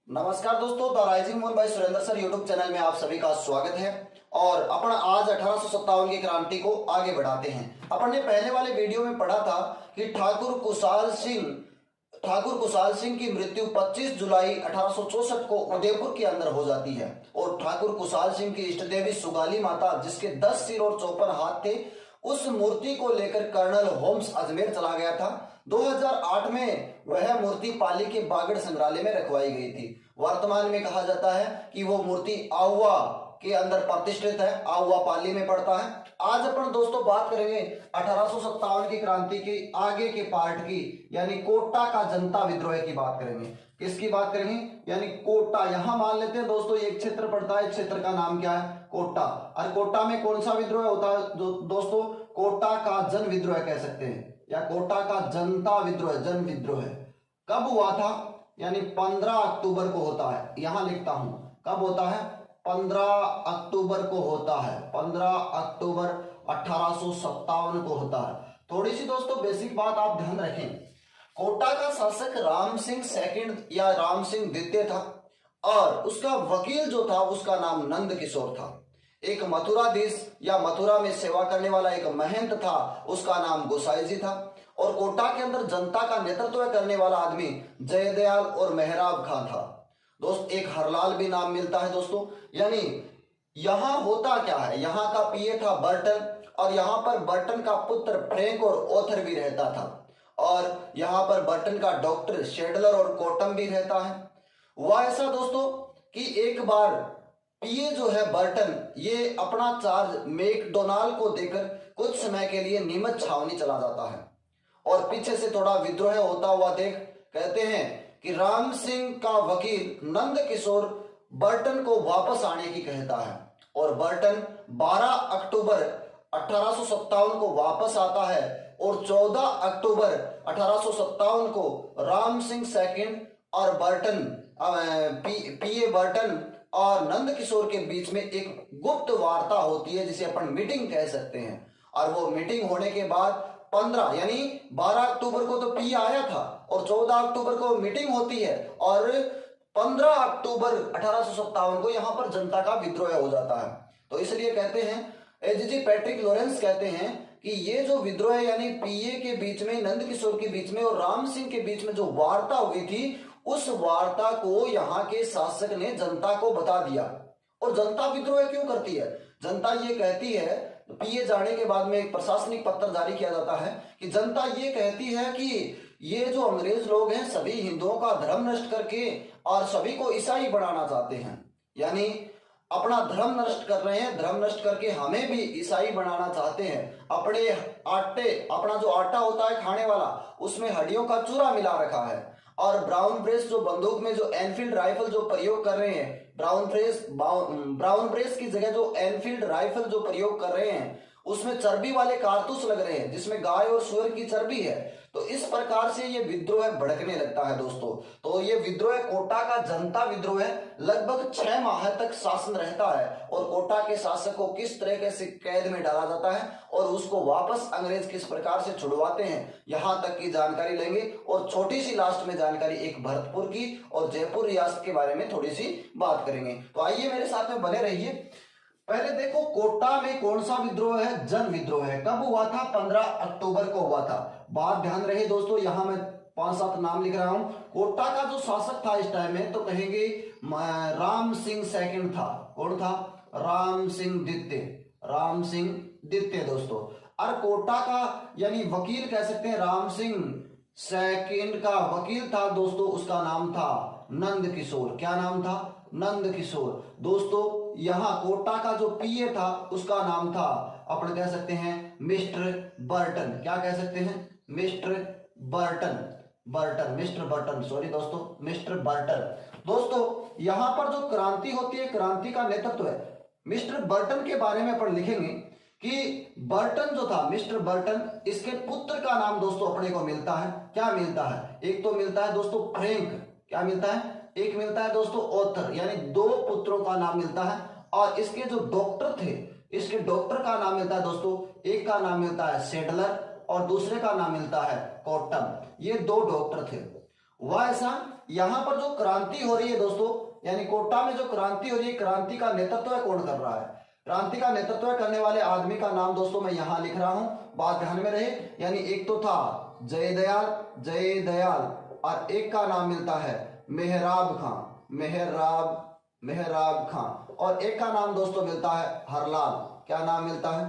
नमस्कार दोस्तों, the rising moon by Surendra sir YouTube channel में आप सभी का स्वागत है। और अपन आज 1857 की क्रांति को आगे बढ़ाते हैं। अपन ने पहले वाले वीडियो में पढ़ा था कि ठाकुर कुशाल सिंह की मृत्यु 25 जुलाई 1864 को उदयपुर के अंदर हो जाती है। और ठाकुर कुशाल सिंह की इष्ट देवी सुगाली माता, जिसके 10 सिर और 54 हाथ थे, उस मूर्ति को लेकर कर्नल होम्स अजमेर चला गया था। 2008 में वह मूर्ति पाली के बागड़ संग्रहालय में रखवाई गई थी। वर्तमान में कहा जाता है कि वो मूर्ति आहुआ के अंदर प्रतिष्ठित है, आहुआ पाली में पड़ता है। आज अपन दोस्तों बात करेंगे 1857 की क्रांति के आगे के पार्ट की, यानी कोटा का जनता विद्रोह की बात करेंगे। किसकी बात करेंगे? यानी कोटा। यहां मान लेते हैं दोस्तों एक क्षेत्र पड़ता है, क्षेत्र का नाम क्या है? कोटा। और कोटा में कौन सा विद्रोह होता है दोस्तों? कोटा का जन विद्रोह कह सकते हैं, या कोटा का जनता विद्रोह, जन विद्रोह। कब हुआ था? यानी 15 अक्टूबर को होता है। यहां लिखता हूं कब होता है? 15 अक्टूबर को होता है। 15 अक्टूबर 1857 को होता है। थोड़ी सी दोस्तों बेसिक बात आप ध्यान रखें। कोटा का शासक राम सिंह सेकंड या राम सिंह द्वितीय था, और उसका वकील जो था उसका नाम नंद किशोर था। एक मथुराधीश या मथुरा में सेवा करने वाला एक महंत था, उसका नाम गोसाई जी था। और कोटा के अंदर जनता का नेतृत्व करने वाला आदमी जयदयाल और मेहराब खां था। दोस्त एक हरलाल भी नाम मिलता है दोस्तों। यानी यहां होता क्या है, यहां का पीए था बर्टन, और यहां पर बर्टन का पुत्र फ्रैंक और ऑथर भी रहता था, और यहां पर बर्टन का डॉक्टर शेडलर और कोटम भी रहता है। हुआ ऐसा दोस्तों कि एक बार पीए जो है बर्टन, ये अपना चार्ज मैकडोनाल्ड को देकर कुछ समय के लिए नीमच छावनी चला जाता है, और पीछे से थोड़ा विद्रोह होता हुआ देख कहते हैं कि राम सिंह का वकील नंद किशोर बर्टन को वापस आने की कहता है। और बर्टन 12 अक्टूबर 1857 को वापस आता है, और 14 अक्टूबर 1857 को राम सिंह सेकंड और बर्टन पीए बर्टन और नंद किशोर के बीच में एक गुप्त वार्ता होती है, जिसे अपन मीटिंग कह सकते हैं। और वो मीटिंग होने के बाद 15 यानी 12 अक्टूबर को तो पी आया था, और 14 अक्टूबर को मीटिंग होती है, और 15 अक्टूबर 1857 को यहां पर जनता का विद्रोह हो जाता है। तो इसलिए कहते हैं, एजीजी पैट्रिक लॉरेंस कहते हैं कि ये जो विद्रोह यानी पीए के बीच में, नंद किशोर के बीच में और राम सिंह के बीच में जो वार्ता हुई थी, उस वार्ता को यहाँ के शासक ने जनता को बता दिया। और जनता विद्रोह क्यों करती है? जनता ये कहती है, पीए जाने के बाद में एक प्रशासनिक पत्र जारी किया जाता है कि जनता ये कहती है कि ये जो अंग्रेज लोग हैं सभी हिंदुओं का धर्म नष्ट करके और सभी को ईसाई बनाना चाहते हैं, यानी अपना धर्म नष्ट कर रहे हैं, धर्म नष्ट करके हमें भी ईसाई बनाना चाहते हैं। अपने आटे, अपना जो आटा होता है खाने वाला, उसमें हड्डियों का चूरा मिला रखा है। और ब्राउन ब्रेस जो बंदूक में जो एनफील्ड राइफल जो प्रयोग कर रहे हैं, ब्राउन ब्रेस की जगह जो एनफील्ड राइफल जो प्रयोग कर रहे हैं, उसमें चर्बी वाले कारतूस लग रहे हैं, जिसमें गाय और सुअर की चर्बी है। तो इस प्रकार से ये विद्रोह भड़कने लगता है दोस्तों। तो ये विद्रोह, कोटा का जनता विद्रोह लगभग 6 माह तक शासन रहता है, और कोटा के शासक को किस तरह से कैद में डाला जाता है और उसको वापस अंग्रेज किस प्रकार से छुड़वाते हैं, यहां तक की जानकारी लेंगे। और छोटी सी लास्ट में जानकारी एक भरतपुर की और जयपुर रियासत के बारे में थोड़ी सी बात करेंगे। तो आइए मेरे साथ में बने रहिए। पहले देखो कोटा में कौन सा विद्रोह है? जन विद्रोह है। कब हुआ था? 15 अक्टूबर को हुआ था। बात ध्यान रहे दोस्तों, यहां मैं 5-7 नाम लिख रहा हूं। कोटा का जो शासक था इस टाइम में, तो कहेंगे राम सिंह सेकंड था। कौन था? राम सिंह द्वितीय। राम सिंह द्वितीय दोस्तों। और कोटा का यानी वकील कह सकते हैं, राम सिंह सेकंड का वकील था दोस्तों, उसका नाम था नंद किशोर। क्या नाम था? नंद किशोर। दोस्तों यहां कोटा का जो पीए था उसका नाम था, अपन कह सकते हैं मिस्टर बर्टन। क्या कह सकते हैं? मिस्टर बर्टन, सॉरी दोस्तों, मिस्टर बर्टन। दोस्तों यहां पर जो क्रांति होती है, क्रांति का नेतृत्व है मिस्टर बर्टन के बारे में अपन लिखेंगे कि बर्टन जो था, मिस्टर बर्टन, इसके पुत्र का नाम दोस्तों अपने को मिलता है। क्या मिलता है? एक तो मिलता है दोस्तों फ्रैंक। क्या मिलता है? एक मिलता है दोस्तों ऑथर, यानी 2 पुत्रों का नाम मिलता है। और इसके जो डॉक्टर थे, इसके डॉक्टर का नाम मिलता है दोस्तों, एक का नाम मिलता है शेडलर और दूसरे का नाम मिलता है कोटम। ये 2 डॉक्टर थे। हुआ ऐसा, यहाँ पर जो क्रांति हो रही है दोस्तों, यानी कोटा में जो क्रांति हो रही है, क्रांति का नेतृत्व कौन कर रहा है? क्रांति का नेतृत्व करने वाले आदमी का नाम दोस्तों मैं यहाँ लिख रहा हूं, बात ध्यान में रहे। यानी एक तो था जयदयाल, जयदयाल, और एक का नाम मिलता है मेहराब खां, मेहराब खां, और एक का नाम दोस्तों मिलता है हरलाल। क्या नाम मिलता है?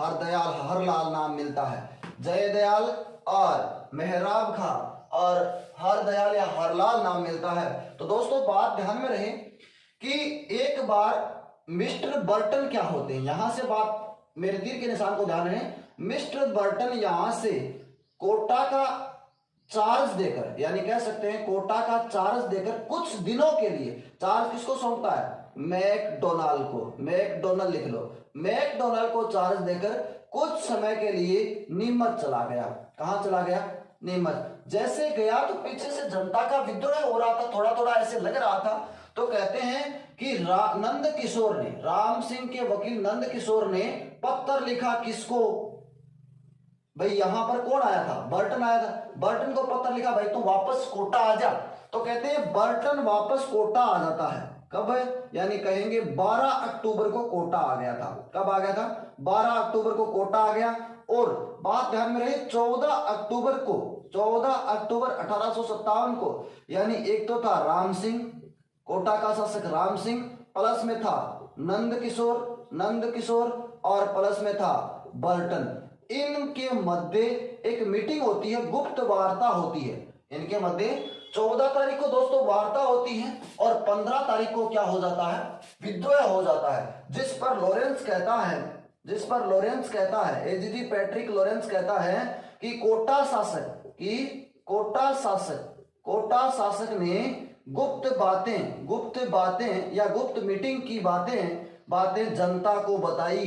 हरदयाल, हरलाल नाम मिलता है। जयदयाल और मेहराब खां और हरदयाल या हरलाल नाम मिलता है। तो दोस्तों बात ध्यान में रहे कि एक बार मिस्टर बर्टन क्या होते हैं, यहां से बात मेरे तीर के निशान को ध्यान रहे। मिस्टर बर्टन यहां से कोटा का चार्ज देकर, यानी कह सकते हैं कोटा का चार्ज देकर कुछ दिनों के लिए, चार्ज किसको सौंपता है? मैकडोनाल्ड को, मैकडोनाल्ड लिख लो, मैकडोनाल्ड को चार्ज देकर कुछ समय के लिए नीमच चला गया। कहां चला गया? नीमच। जैसे गया तो पीछे से जनता का विद्रोह हो रहा था, थोड़ा थोड़ा ऐसे लग रहा था। तो कहते हैं कि नंद किशोर ने, राम सिंह के वकील नंद किशोर ने पत्र लिखा किसको? भाई यहां पर कौन आया था? बर्टन आया था। बर्टन को पत्र लिखा, भाई तू वापस कोटा आ जा। तो कहते हैं बर्टन वापस कोटा आ जाता है। कब है? यानी कहेंगे 12 अक्टूबर को कोटा आ गया था। कब आ गया था? 12 अक्टूबर को कोटा आ गया। और बात ध्यान में रहे 14 अक्टूबर को, 14 अक्टूबर 1857 को, यानी एक तो था राम सिंह, कोटा का शासक राम सिंह, प्लस में था नंद किशोर और प्लस में था बर्टन। इनके मध्य एक मीटिंग होती है, गुप्त वार्ता होती है। इनके मध्य 14 तारीख को दोस्तों वार्ता होती है और 15 तारीख को क्या हो जाता है? विद्रोह हो जाता है, जिस पर लॉरेंस कहता है, एजीजी पैट्रिक लॉरेंस कहता है कि कोटा शासक ने गुप्त बातें या गुप्त मीटिंग की बातें जनता को बताई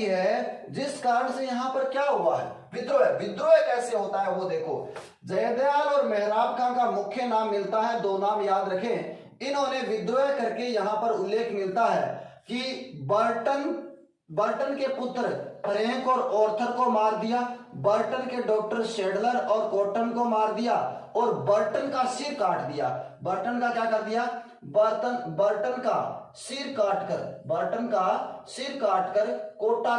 है, जिस कारण से यहां पर क्या हुआ है? विद्रोह कैसे होता है वो देखो। जयदयाल और मेहराब खां का मुख्य नाम मिलता है, दो नाम याद रखें। इन्होंने विद्रोह करके यहां पर उल्लेख मिलता है कि बर्टन के पुत्र फ्रैंक और ऑर्थर को मार दिया, बर्टन के डॉक्टर शेडलर और कॉटन को मार दिया और बर्टन का सिर काट दिया। बर्टन का क्या कर दिया? बर्टन का सिर काटकर कोटा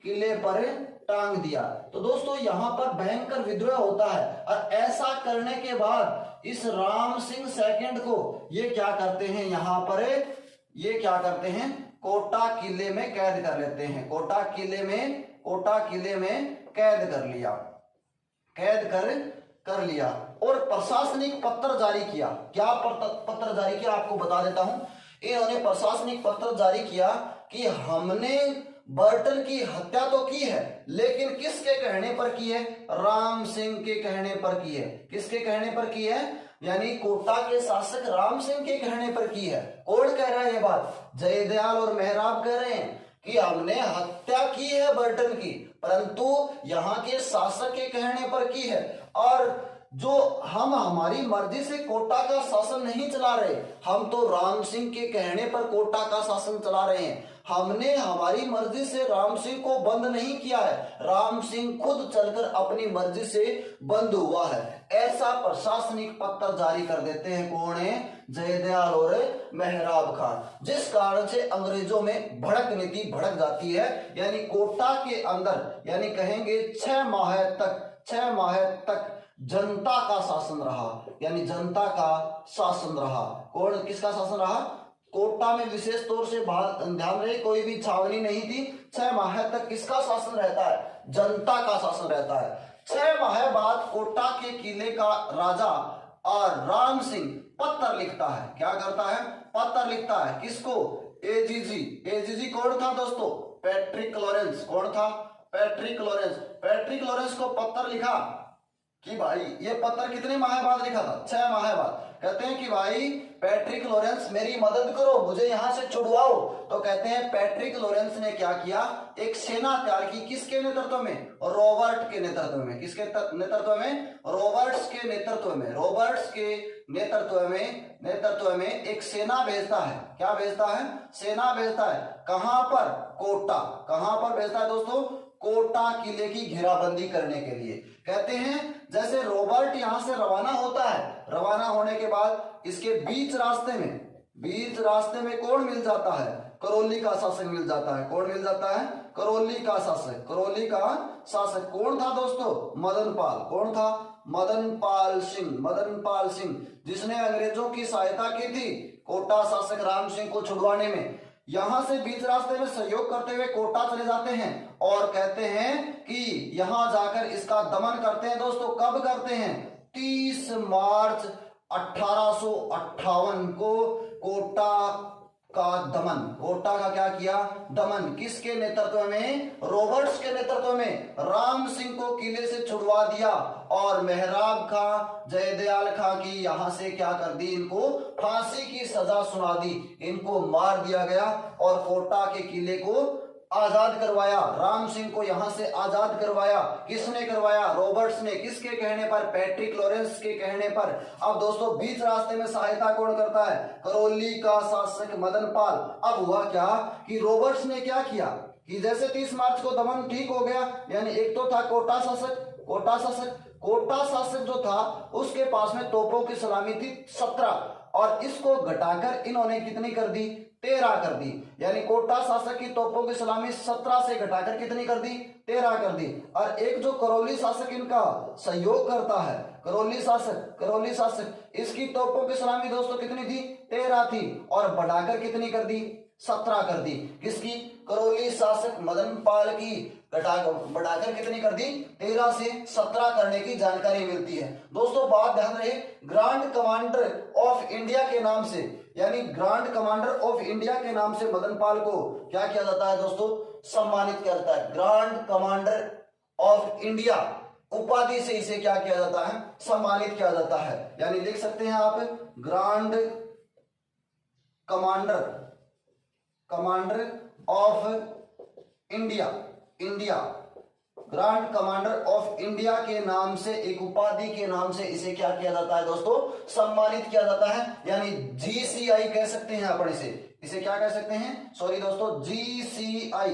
किले पर टांग दिया। तो दोस्तों यहां पर भयंकर विद्रोह होता है और ऐसा करने के बाद इस राम सिंह सेकंड को ये क्या करते हैं? यहां पर ये क्या करते हैं? कोटा किले में कैद कर लेते हैं। कोटा किले में कैद कर लिया और प्रशासनिक पत्र जारी किया। क्या पत्र जारी किया आपको बता देता हूं। इन्होंने प्रशासनिक पत्र जारी किया कि हमने बर्टन की हत्या तो की है, लेकिन किसके कहने पर की है? राम सिंह के कहने पर की है। किसके कहने पर की है? यानी कोटा के शासक राम सिंह के कहने पर की है। कौन कह रहा है ये बात? जयदयाल और मेहराब कह रहे हैं कि हमने हत्या की है बर्टन की, परंतु यहाँ के शासक के कहने पर की है। और जो हम हमारी मर्जी से कोटा का शासन नहीं चला रहे, हम तो राम सिंह के कहने पर कोटा का शासन चला रहे हैं। हमने हमारी मर्जी से राम सिंह को बंद नहीं किया है, राम सिंह खुद चलकर अपनी मर्जी से बंद हुआ है। ऐसा प्रशासनिक पत्र जारी कर देते हैं। कौन है? जयदयाल और मेहराब खां। जिस कारण से अंग्रेजों में भड़क जाती है। यानी कोटा के अंदर, यानी कहेंगे 6 माह तक जनता का शासन रहा। यानी जनता का शासन रहा। कौन? किसका शासन रहा? कोटा में विशेष तौर से ध्यान रहे, कोई भी छावनी नहीं थी। 6 माह तक किसका शासन रहता है? जनता का शासन रहता है। 6 माह बाद कोटा के किले का राजा और राम सिंह पत्र लिखता है। क्या करता है? पत्र लिखता है। किसको? एजीजी कौन था दोस्तों? Patrick Lawrence. कौन था? पैट्रिक लॉरेंस को पत्र लिखा कि भाई, ये पत्र कितने माह बाद लिखा था? 6 माह बाद। कहते हैं कि भाई पैट्रिक लॉरेंस मेरी मदद करो, मुझे यहां से छुड़वाओ। तो कहते हैं पैट्रिक लॉरेंस ने क्या किया? एक सेना तैयार की। किसके नेतृत्व में? रॉबर्ट के नेतृत्व में। किसके नेतृत्व में? रॉबर्ट्स के नेतृत्व में एक सेना भेजता है। क्या भेजता है? सेना भेजता है। कहां पर? कोटा। कहां पर भेजता है दोस्तों? कोटा किले की घेराबंदी करने के लिए। कहते हैं जैसे रॉबर्ट यहां से रवाना होता है, रवाना होने के बाद इसके बीच रास्ते में कौन मिल जाता है? करौली का शासक मिल जाता है। कौन मिल जाता है? करौली का शासक। करौली का शासक कौन था दोस्तों? मदनपाल। कौन था? मदनपाल सिंह। मदनपाल सिंह जिसने अंग्रेजों की सहायता की थी कोटा शासक राम सिंह को छुड़वाने में। यहां से बीच रास्ते में सहयोग करते हुए कोटा चले जाते हैं और कहते हैं कि यहां जाकर इसका दमन करते हैं। दोस्तों कब करते हैं? 30 मार्च 1858 को कोटा का दमन। कोटा का क्या किया? दमन। किसके नेतृत्व में? रॉबर्ट्स के नेतृत्व में। राम सिंह को किले से छुड़वा दिया और मेहराब खां, जयदयाल खां की यहां से क्या कर दी? इनको फांसी की सजा सुना दी, इनको मार दिया गया और कोटा के किले को आजाद करवाया। राम सिंह को यहां से आजाद करवाया। किसने करवाया? रॉबर्ट्स ने। किसके कहने पर? पैट्रिक लॉरेंस के कहने पर। अब दोस्तों बीच रास्ते में सहायता कौन करता है? करौली का शासक मदनपाल। अब हुआ क्या कि रॉबर्ट्स ने क्या किया कि जैसे 30 मार्च को दमन ठीक हो गया, यानी एक तो था कोटा शासक, कोटा शासक जो था उसके पास में तोपों की सलामी थी 17 और इसको घटाकर इन्होंने कितनी कर दी? 13 कर दी। यानी कोटा शासक की तोपों की सलामी 17 से घटाकर कितनी कर दी? 13 कर दी। और एक जो करौली शासक इनका सहयोग करता है, करौली शासक इसकी तोपों की सलामी दोस्तों कितनी थी? 13 थी और बढ़ाकर कितनी कर दी? 17 कर दी। किसकी? करौली शासक मदनपाल की बढ़ाकर कितनी कर दी? 13 से 17 करने की जानकारी मिलती है। दोस्तों बात ध्यान रहे, ग्रांड कमांडर ऑफ इंडिया के नाम से, यानी ग्रांड कमांडर ऑफ इंडिया के नाम से मदनपाल को क्या किया जाता है दोस्तों? सम्मानित किया जाता है। ग्रांड कमांडर ऑफ इंडिया उपाधि से इसे क्या किया जाता है? सम्मानित किया जाता है। यानी लिख सकते हैं आप grand commander of India, grand commander of India के नाम से, एक उपाधि के नाम से इसे क्या किया जाता है दोस्तों? सम्मानित किया जाता है। यानी GCI कह सकते हैं अपन इसे क्या कह सकते हैं? सॉरी दोस्तों, GCI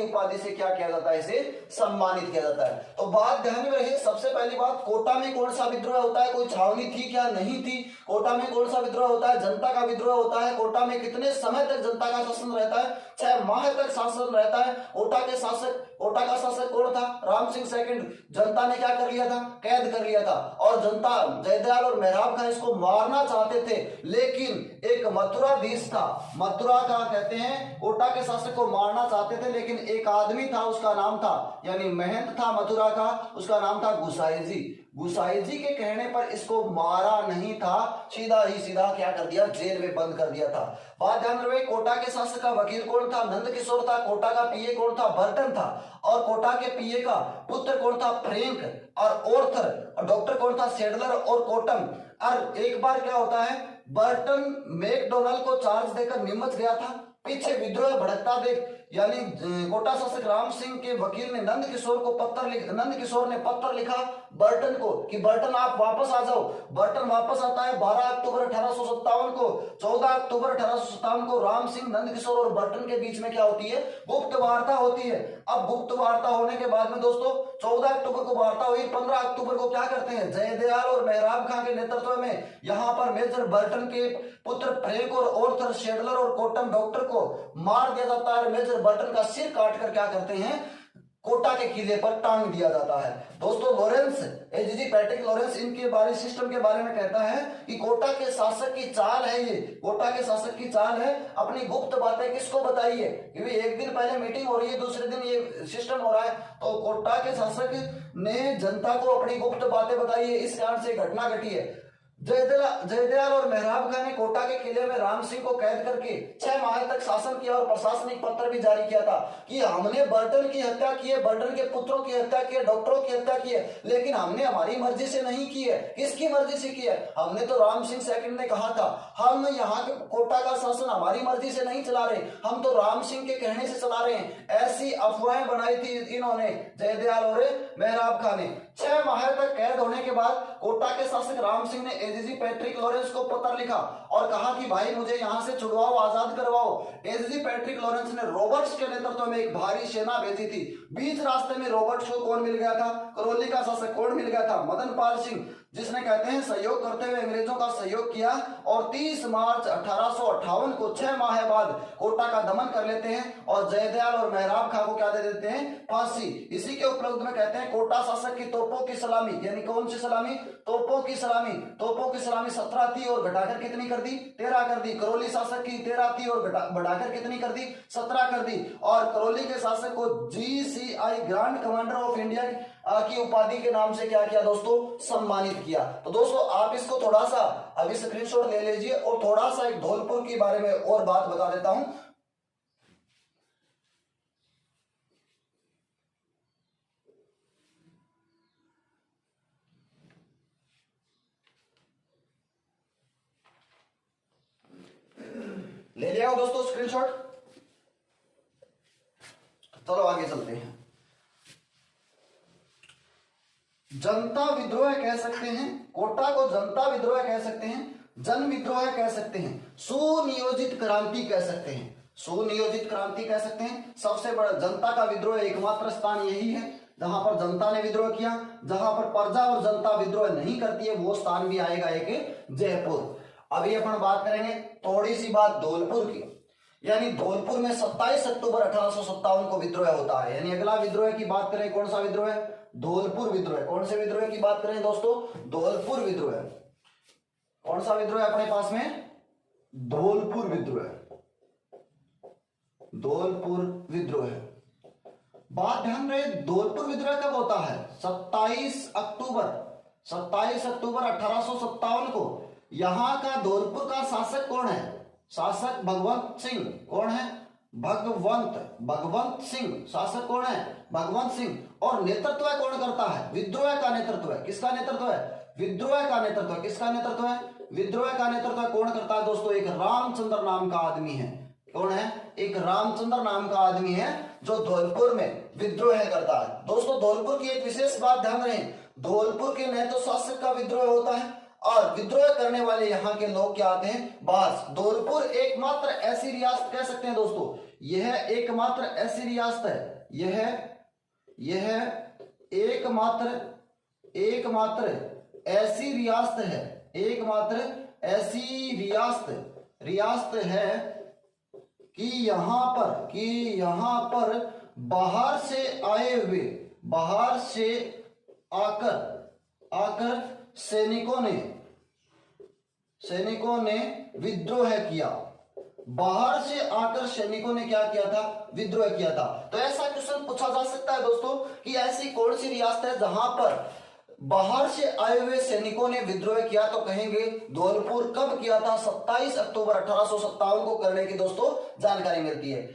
उपाधि से क्या किया जाता है? इसे सम्मानित किया जाता है। तो बात ध्यान में रहे, सबसे पहली बात, कोटा में कौन सा विद्रोह होता है? कोई छावनी थी क्या? नहीं थी। कोटा में कौन सा विद्रोह होता है? जनता का विद्रोह होता है। कोटा में कितने समय तक जनता का शासन रहता है? 6 माह तक शासन रहता है। कोटा का शासक कौन था? राम सिंह सेकंड। जनता ने क्या कर लिया था? कैद कर लिया था और जनता, जयदयाल और मेहराब खां इसको मारना चाहते थे, लेकिन एक मथुराधीश था, मथुरा का कहते हैं, कोटा के शासक को मारना चाहते थे, लेकिन एक आदमी था, उसका नाम था, यानी महंत था मथुरा का, उसका नाम था गुसाई जी के कहने पर इसको मारा नहीं था, सीधा क्या कर दिया? जेल में बंद कर दिया था। बात ध्यान रहे, कोटा के शासक का वकील कौन था? नंद किशोर था। कोटा का पीए कौन था? बर्टन था। और कोटा के पीए का पुत्र कौन था? फ्रैंक। और ऑर्थर डॉक्टर कौन था? सेडलर और कॉटन। और एक बार क्या होता है, बर्टन मैकडोनाल्ड को चार्ज देकर निमच गया था। पीछे विद्रोह भड़कता देख, यानी कोटा शासक राम सिंह के वकील ने नंद किशोर ने पत्र लिखा बर्टन को कि बर्टन आप वापस आ जाओ। बर्टन वापस आता है 12 अक्टूबर 1857 को। 14 अक्टूबर 1857 को राम सिंह, नंद किशोर और बर्टन के बीच में क्या होती है? गुप्त वार्ता होती है। अब गुप्त वार्ता होने के बाद में दोस्तों 14 अक्टूबर को वार्ता हुई, 15 अक्टूबर को क्या करते हैं? जयदयाल और मेहराब खां के नेतृत्व में यहाँ पर मेजर बर्टन के पुत्र फ्रैंक और ऑर्थर, शेडलर और कॉटन डॉक्टर को मार दिया जाता है। मेजर बर्टन का सिर काटकर क्या करते हैं? कोटा के किले पर टांग दिया जाता है। दोस्तों पैट्रिक लॉरेंस इनके बारे सिस्टम के बारे में कहता है कि कोटा के शासक की चाल है ये, कोटा के शासक की चाल है अपनी गुप्त बातें किसको बताइए, क्योंकि एक दिन पहले मीटिंग हो रही है, दूसरे दिन ये सिस्टम हो रहा है, तो कोटा के शासक ने जनता को अपनी गुप्त बातें बताई है, इस कारण से घटना घटी है। जयदयाल और मेहराब खां ने कोटा के किले में राम सिंह को कैद करके 6 माह तक शासन किया और प्रशासनिक पत्र भी जारी किया था कि हमने बर्टन की हत्या की है, बर्टन के पुत्रों की हत्या की है, डॉक्टरों की हत्या की है, लेकिन हमने हमारी मर्जी से नहीं की है। किसकी मर्जी से की है? हमने तो राम सिंह सेकंड ने कहा था हम यहाँ के कोटा का शासन हमारी मर्जी से नहीं चला रहे, हम तो राम सिंह के कहने से चला रहे हैं। ऐसी अफवाहें बनाई थी इन्होंने, जयदयाल और मेहराब खां ने। 6 माह तक कैद होने के बाद कोटा के शासक राम सिंह ने एजीजी पैट्रिक लॉरेंस को पत्र लिखा और कहा कि भाई मुझे यहां से छुड़वाओ, आजाद करवाओ। एजीजी पैट्रिक लॉरेंस ने रॉबर्ट्स के नेतृत्व में एक भारी सेना भेजी थी। बीच रास्ते में रॉबर्ट्स को कौन मिल गया था? करौली का शासक कौन मिल गया था? मदन पाल सिंह, जिसने कहते हैं सहयोग करते हुए अंग्रेजों का सहयोग किया और 30 मार्च 1858 को 6 माह बाद कोटा का दमन कर लेते हैं और जयदयाल और मेहराब खां को क्या दे देते हैं? फांसी। इसी के उपलब्ध में कहते हैं कोटा शासक की तोपों की सलामी, यानी कौन सी सलामी? तोपों की सलामी। तोपों की सलामी 17 थी और घटाकर कितनी कर दी? 13 कर दी। करौली शासक की 13 थी और बढ़ाकर कितनी कर दी? 17 कर दी। और करौली के शासक को GCI grand commander of India की उपाधि के नाम से क्या किया दोस्तों? सम्मानित किया। तो दोस्तों आप इसको थोड़ा सा अभी स्क्रीनशॉट ले लीजिए और थोड़ा सा एक धौलपुर के बारे में और बात बता देता हूं। ले लिया दोस्तों स्क्रीनशॉट? चलो आगे चलते हैं। जनता विद्रोह कह सकते हैं, कोटा को जनता विद्रोह कह सकते हैं, जन विद्रोह कह सकते हैं, सुनियोजित क्रांति कह सकते हैं, सुनियोजित क्रांति कह सकते हैं। सबसे बड़ा जनता का विद्रोह एकमात्र स्थान यही है जहां पर जनता ने विद्रोह किया। जहां पर प्रजा और जनता विद्रोह नहीं करती है वो स्थान भी आएगा एक जयपुर। अभी अपन बात करेंगे थोड़ी सी बात धौलपुर की, यानी धौलपुर में 27 अक्टूबर 1857 को विद्रोह होता है। यानी अगला विद्रोह की बात करें, कौन सा विद्रोह है? धौलपुर विद्रोह। कौन से विद्रोह की बात करें दोस्तों? धौलपुर विद्रोह। कौन सा विद्रोह है अपने पास में? धौलपुर विद्रोह। धौलपुर विद्रोह। बात ध्यान रहे, धौलपुर विद्रोह कब होता है? 27 अक्टूबर 1857 को। यहां का धौलपुर का शासक कौन है? शासक भगवंत सिंह। कौन है? भगवंत सिंह। शासक कौन है? भगवंत सिंह। और नेतृत्व कौन करता है? विद्रोह का नेतृत्व है। किसका नेतृत्व है? विद्रोह का नेतृत्व। किसका नेतृत्व है? विद्रोह का नेतृत्व कौन करता है दोस्तों? एक रामचंद्र नाम का आदमी है। कौन है? एक रामचंद्र नाम का आदमी है जो धौलपुर में विद्रोह करता है। दोस्तों धौलपुर की एक विशेष बात ध्यान रहे, धौलपुर के नेतो शासक का विद्रोह होता है और विद्रोह करने वाले यहाँ के लोग क्या आते हैं? बाहर। धौलपुर एकमात्र ऐसी रियासत कह सकते हैं दोस्तों, यह एकमात्र ऐसी रियासत है, यह एकमात्र ऐसी रियासत है, एकमात्र ऐसी रियासत है कि यहाँ पर बाहर से आए हुए, बाहर से आकर सैनिकों ने विद्रोह किया। बाहर से आकर सैनिकों ने क्या किया था? विद्रोह किया था। तो ऐसा क्वेश्चन पूछा जा सकता है दोस्तों कि ऐसी कौन सी रियासत है जहां पर बाहर से आए हुए सैनिकों ने विद्रोह किया? तो कहेंगे धौलपुर। कब किया था? 27 अक्टूबर 1857 को करने की दोस्तों जानकारी मिलती है।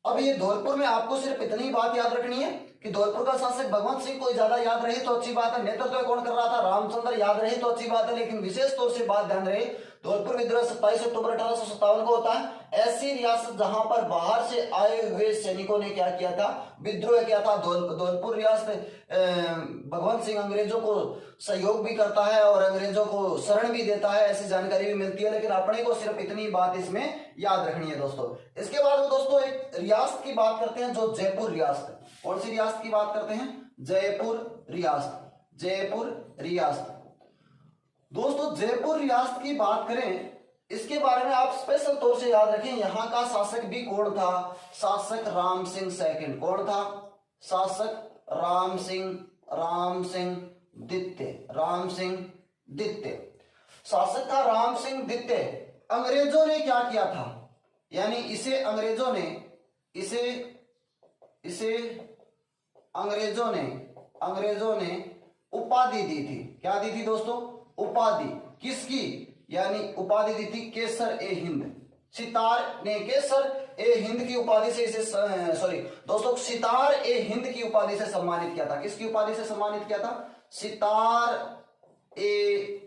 अब ये धौलपुर में आपको सिर्फ इतनी बात याद रखनी है कि धौलपुर का शासक भगवंत सिंह को ज्यादा याद रहे तो अच्छी बात है, नेतृत्व कौन कर रहा था? रामचंद्र। याद रहे तो अच्छी बात है, लेकिन विशेष तौर से बात ध्यान रहे धौलपुर विद्रोह 27 अक्टूबर 1857 को होता है। ऐसी रियासत जहां पर बाहर से आए हुए सैनिकों ने क्या किया था? विद्रोह किया था। धौलपुर रियासत भगवंत सिंह अंग्रेजों को सहयोग भी करता है और अंग्रेजों को शरण भी देता है, ऐसी जानकारी भी मिलती है, लेकिन अपने को सिर्फ इतनी बात इसमें याद रखनी है दोस्तों। इसके बाद दोस्तों एक रियासत की बात करते हैं जो जयपुर रियासत। कौन सी रियासत की बात करते हैं? जयपुर रियासत। जयपुर रियासत दोस्तों, जयपुर रियासत की बात करें, इसके बारे में आप स्पेशल तौर से याद रखें, यहां का शासक भी कौन था? शासक राम सिंह सेकंड। कौन था? शासक राम सिंह द्वितीय। शासक था राम सिंह द्वितीय। अंग्रेजों ने क्या किया था? यानी इसे अंग्रेजों ने उपाधि दी थी। क्या दी थी दोस्तों? उपाधि। किसकी? यानी उपाधि दी थी केसर ए हिंद। सितार ने केसर ए हिंद की उपाधि से इसे सितार ए हिंद की उपाधि से सम्मानित किया था। किसकी उपाधि से सम्मानित किया था? सितार ए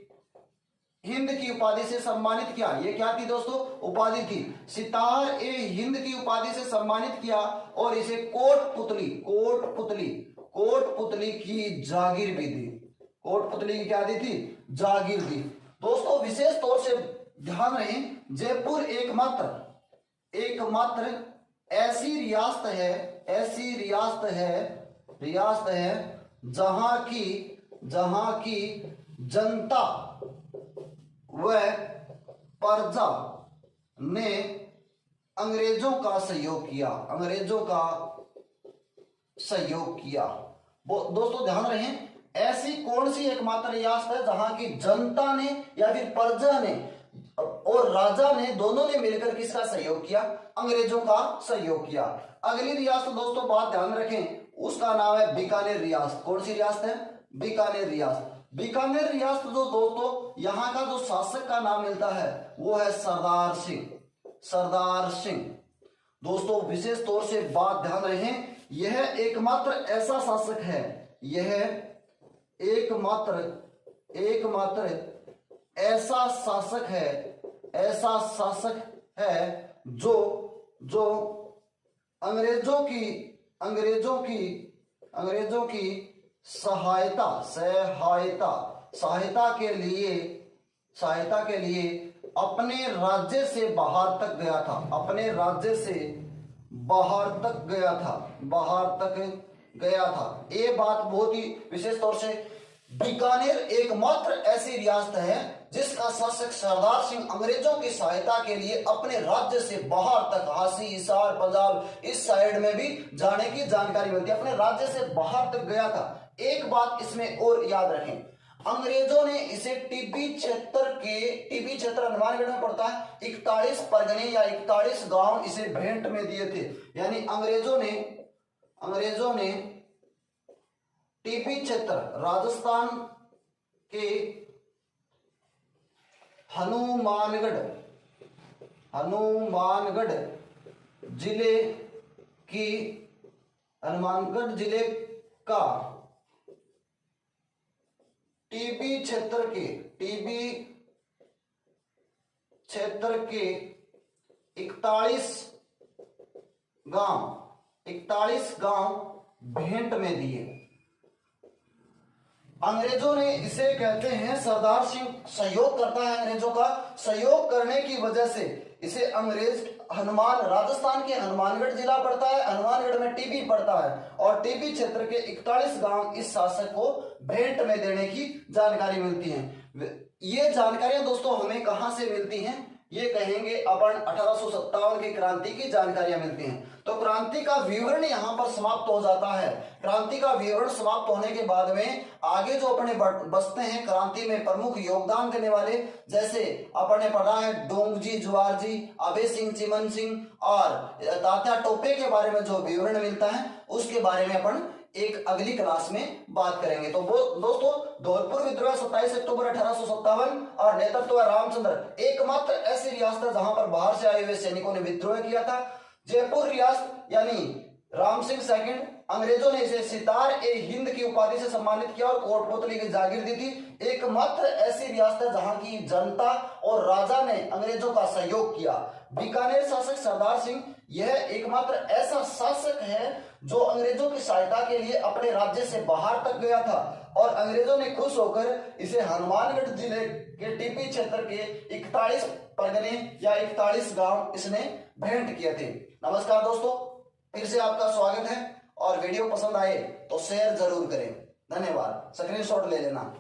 हिंद की उपाधि से सम्मानित किया। ये क्या थी दोस्तों? उपाधि थी। सितार ए हिंद की उपाधि से सम्मानित किया और इसे कोटपुतली की जागीर भी दी। कोटपुतली की क्या दी थी? जागीर दी। दोस्तों विशेष तौर से ध्यान रहे, जयपुर एकमात्र ऐसी रियासत है जहां की जनता व प्रजा ने अंग्रेजों का सहयोग किया। दोस्तों ध्यान रहे, ऐसी कौन सी एकमात्र रियासत है जहां की जनता ने या फिर प्रजा ने और राजा ने दोनों ने मिलकर किसका सहयोग किया? अंग्रेजों का सहयोग किया। अगली रियासत दोस्तों बात ध्यान रखें, उसका नाम है बीकानेर रियासत। कौन सी रियासत है? बीकानेर रियासत। बीकानेर रियासत जो दोस्तों यहाँ का जो शासक का नाम मिलता है वो है सरदार सिंह। दोस्तों विशेष तौर से बात ध्यान रखें, यह एकमात्र ऐसा शासक है जो अंग्रेजों की सहायता के लिए अपने राज्य से बाहर तक गया था। ये बात बहुत ही विशेष तौर से, बीकानेर एकमात्र ऐसी रियासत है जिसका शासक सरदार सिंह अंग्रेजों की सहायता के लिए अपने राज्य से बाहर तक, हासी, हिसार, पंजाब इस साइड में भी जाने की जानकारी मिलती है, अपने राज्य से बाहर तक गया था। एक बात इसमें और याद रखें, अंग्रेजों ने इसे टीबी क्षेत्र हनुमानगढ़ में पड़ता है, 41 परगने या 41 गांव इसे भेंट में दिए थे। यानी अंग्रेजों ने टीबी क्षेत्र राजस्थान के हनुमानगढ़ जिले का टीबी क्षेत्र के 41 गांव भेंट में दिए। अंग्रेजों ने इसे कहते हैं, सरदार सिंह सहयोग करता है अंग्रेजों का, सहयोग करने की वजह से इसे राजस्थान के हनुमानगढ़ जिला पड़ता है, हनुमानगढ़ में टीबी पड़ता है और टीबी क्षेत्र के 41 गांव इस शासक को भेंट में देने की जानकारी मिलती है। ये जानकारियां दोस्तों हमें कहां से मिलती हैं? ये कहेंगे अपन 1857 की क्रांति की जानकारियां मिलती हैं। तो क्रांति का विवरण यहां पर समाप्त हो जाता है। क्रांति का विवरण समाप्त होने के बाद में आगे जो अपने बसते हैं क्रांति में प्रमुख योगदान देने वाले, जैसे अपने पढ़ा है डोंगजी जुआर जी, अभय सिंह, चिमन सिंह और तात्या टोपे के बारे में जो विवरण मिलता है उसके बारे में अपन एक अगली क्लास में बात करेंगे। तो वो दोस्तों धौलपुर विद्रोह 27 अक्टूबर 1857 और नेतृत्व रामचंद्र एकमात्र ऐसी रियासत है जहां पर बाहर से आए हुए सैनिकों ने विद्रोह किया था। जयपुर रियासत यानी राम सिंह सेकंड, अंग्रेजों ने इसे सितार ए हिंद की उपाधि से सम्मानित किया और कोटपुतली की जागीर दी थी। एकमात्र ऐसी रियासत है जहां की जनता और राजा ने अंग्रेजों का सहयोग किया। बीकानेर शासक सरदार सिंह यह एकमात्र ऐसा शासक है जो अंग्रेजों की सहायता के लिए अपने राज्य से बाहर तक गया था और अंग्रेजों ने खुश होकर इसे हनुमानगढ़ जिले के टीपी क्षेत्र के 41 परगने या 41 गांव इसने भेंट किए थे। नमस्कार दोस्तों, फिर से आपका स्वागत है और वीडियो पसंद आए तो शेयर जरूर करें। धन्यवाद। स्क्रीनशॉट ले लेना।